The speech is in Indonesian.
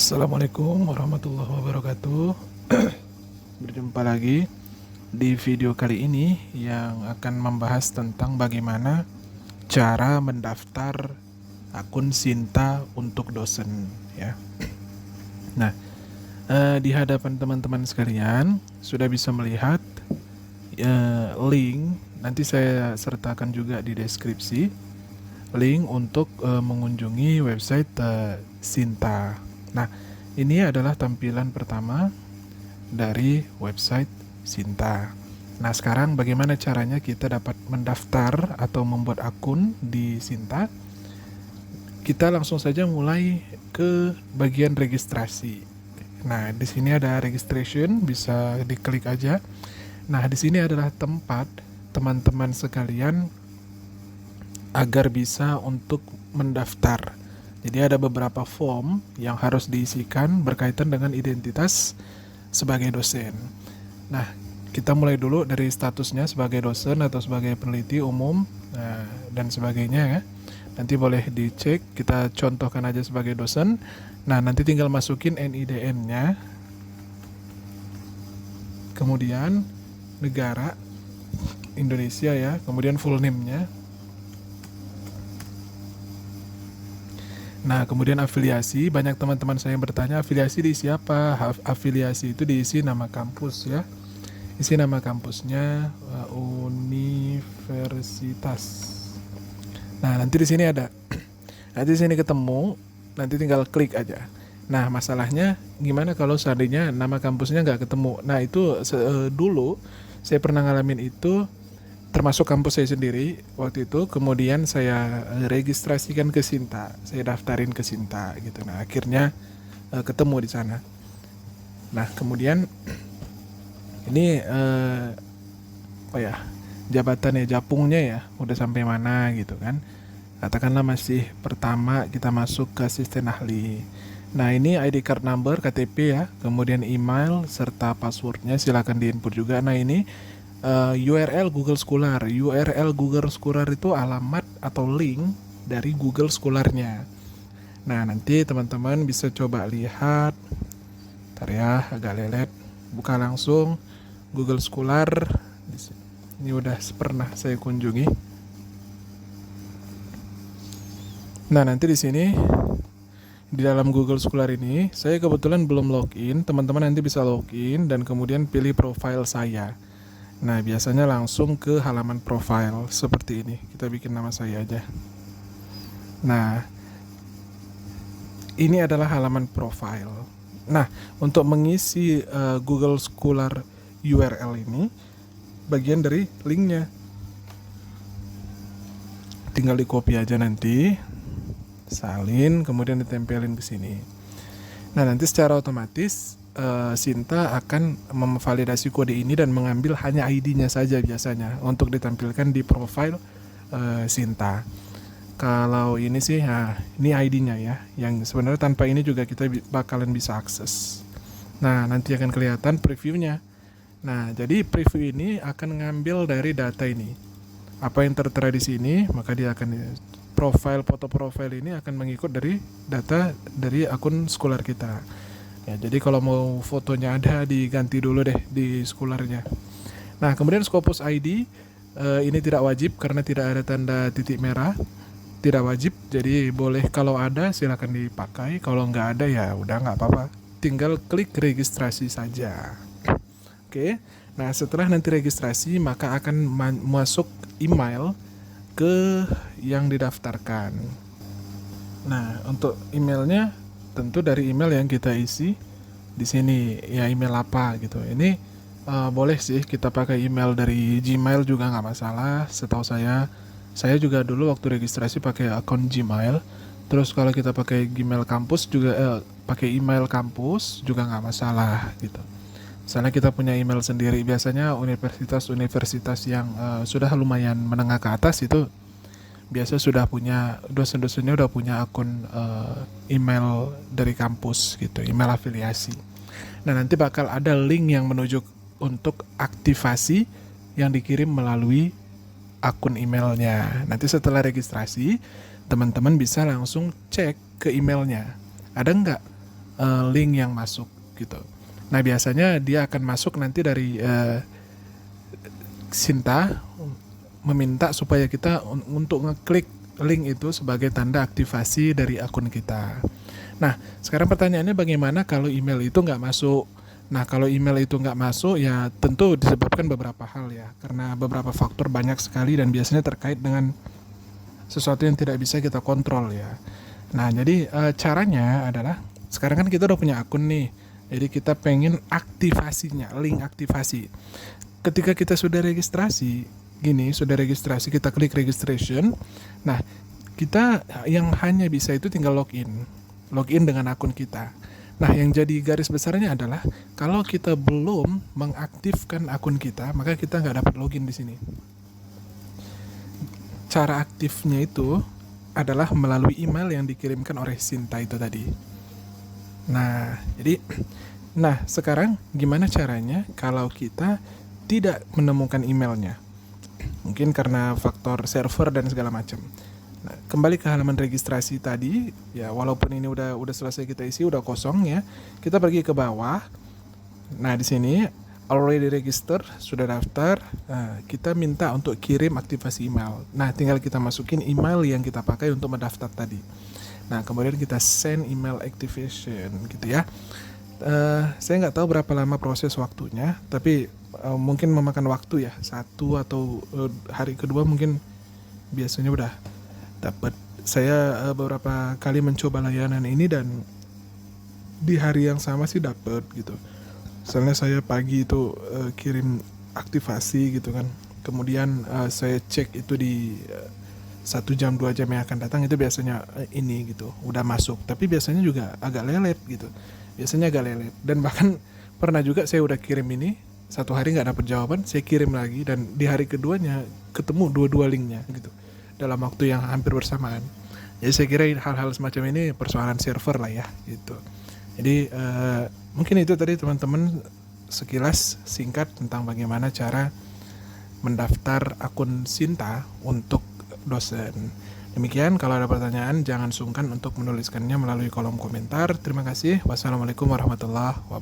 Assalamualaikum warahmatullahi wabarakatuh. Berjumpa lagi di video kali ini yang akan membahas tentang bagaimana cara mendaftar akun Sinta untuk dosen ya. Nah, di hadapan teman-teman sekalian sudah bisa melihat link, nanti saya sertakan juga di deskripsi link untuk mengunjungi website Sinta. Nah, ini adalah tampilan pertama dari website Sinta. Nah, sekarang bagaimana caranya kita dapat mendaftar atau membuat akun di Sinta? Kita langsung saja mulai ke bagian registrasi. Nah, di sini ada registration, bisa diklik aja. Nah, di sini adalah tempat teman-teman sekalian agar bisa untuk mendaftar. Jadi ada beberapa form yang harus diisikan berkaitan dengan identitas sebagai dosen. Nah, kita mulai dulu dari statusnya sebagai dosen atau sebagai peneliti umum dan sebagainya ya. Nanti boleh dicek, kita contohkan aja sebagai dosen. Nah, nanti tinggal masukin NIDN-nya. Kemudian negara Indonesia ya, kemudian full name-nya. Nah, kemudian afiliasi, banyak teman-teman saya yang bertanya afiliasi diisi apa? Afiliasi itu diisi nama kampus ya. Isi nama kampusnya universitas. Nah, nanti di sini ada. Nanti di sini ketemu, nanti tinggal klik aja. Nah, masalahnya gimana kalau seandainya nama kampusnya nggak ketemu? Nah, itu dulu saya pernah ngalamin itu, termasuk kampus saya sendiri waktu itu. Kemudian saya registrasikan ke Sinta, saya daftarin ke Sinta gitu. Nah, akhirnya ketemu di sana. Nah, kemudian ini apa ya, jabatannya, japungnya ya udah sampai mana gitu kan. Katakanlah masih pertama kita masuk ke asisten ahli. Nah, ini ID card number, KTP ya, kemudian email serta passwordnya silakan diinput juga. Nah, ini URL Google Scholar. URL Google Scholar itu alamat atau link dari Google Scholar-nya. Nah, nanti teman-teman bisa coba lihat. Ntar ya, agak lelet. Buka langsung Google Scholar. Ini udah pernah saya kunjungi. Nah, nanti di sini di dalam Google Scholar ini, saya kebetulan belum login. Teman-teman nanti bisa login dan kemudian pilih profile saya. Nah, biasanya langsung ke halaman profile seperti ini. Kita bikin nama saya aja. Nah, ini adalah halaman profile. Nah, untuk mengisi Google Scholar URL ini, bagian dari linknya. Tinggal di copy aja nanti, salin, kemudian ditempelin ke sini. Nah, nanti secara otomatis Sinta akan memvalidasi kode ini dan mengambil hanya ID-nya saja biasanya untuk ditampilkan di profile Sinta. Kalau ini sih, ini ID-nya ya, yang sebenarnya tanpa ini juga kita bakalan bisa akses. Nah, nanti akan kelihatan previewnya. Nah, jadi preview ini akan ngambil dari data ini. Apa yang tertera di sini, maka dia akan foto profile ini akan mengikut dari data dari akun Scholar kita. Ya, jadi kalau mau fotonya ada, diganti dulu deh di Scholar-nya. Nah, kemudian Scopus ID ini tidak wajib karena tidak ada tanda titik merah. Tidak wajib, jadi boleh kalau ada silakan dipakai. Kalau nggak ada ya udah nggak apa-apa. Tinggal klik registrasi saja. Oke. Nah, setelah nanti registrasi maka akan masuk email ke yang didaftarkan. Nah, untuk emailnya tentu dari email yang kita isi di sini ya, email apa gitu. Ini boleh sih kita pakai email dari Gmail juga nggak masalah. Setahu saya juga dulu waktu registrasi pakai akun Gmail. Terus kalau kita pakai Gmail kampus juga pakai email kampus juga nggak masalah gitu. Misalnya kita punya email sendiri, biasanya universitas-universitas yang sudah lumayan menengah ke atas itu biasa sudah punya, dosen-dosennya udah punya akun email dari kampus gitu, email afiliasi. Nah, nanti bakal ada link yang menuju untuk aktivasi yang dikirim melalui akun emailnya. Nanti setelah registrasi, teman-teman bisa langsung cek ke emailnya. Ada nggak link yang masuk gitu. Nah biasanya dia akan masuk nanti dari Sinta meminta supaya kita untuk ngeklik link itu sebagai tanda aktivasi dari akun kita. Nah sekarang pertanyaannya bagaimana kalau email itu nggak masuk? Nah kalau email itu nggak masuk ya tentu disebabkan beberapa hal ya, karena beberapa faktor banyak sekali dan biasanya terkait dengan sesuatu yang tidak bisa kita kontrol ya. Nah jadi caranya adalah sekarang kan kita udah punya akun nih, jadi kita pengen aktivasinya, link aktivasi. Ketika kita sudah registrasi, sudah registrasi, kita klik registration. Nah, kita yang hanya bisa itu tinggal login dengan akun kita. Nah, yang jadi garis besarnya adalah kalau kita belum mengaktifkan akun kita, maka kita nggak dapat login di sini. Cara aktifnya itu adalah melalui email yang dikirimkan oleh Sinta itu tadi. Nah, sekarang gimana caranya kalau kita tidak menemukan emailnya? Mungkin karena faktor server dan segala macam. Nah, kembali ke halaman registrasi tadi, ya walaupun ini udah selesai kita isi, udah kosong ya. Kita pergi ke bawah. Nah, di sini already register, sudah daftar. Nah, kita minta untuk kirim aktivasi email. Nah, tinggal kita masukin email yang kita pakai untuk mendaftar tadi. Nah, kemudian kita send email activation gitu ya. Saya nggak tahu berapa lama proses waktunya, tapi mungkin memakan waktu ya, 1 atau hari kedua mungkin biasanya udah dapat. Saya beberapa kali mencoba layanan ini dan di hari yang sama sih dapat gitu. Soalnya saya pagi itu kirim aktivasi gitu kan, kemudian saya cek itu di 1 jam 2 jam yang akan datang itu biasanya ini gitu udah masuk, tapi biasanya juga agak lelet gitu, dan bahkan pernah juga saya udah kirim ini 1 hari nggak dapat jawaban, saya kirim lagi dan di hari keduanya ketemu dua linknya gitu dalam waktu yang hampir bersamaan. Jadi saya kira hal-hal semacam ini persoalan server lah ya gitu. Jadi mungkin itu tadi teman-teman sekilas singkat tentang bagaimana cara mendaftar akun Sinta untuk dosen. Demikian, kalau ada pertanyaan jangan sungkan untuk menuliskannya melalui kolom komentar. Terima kasih. Wassalamualaikum warahmatullahi wabarakatuh.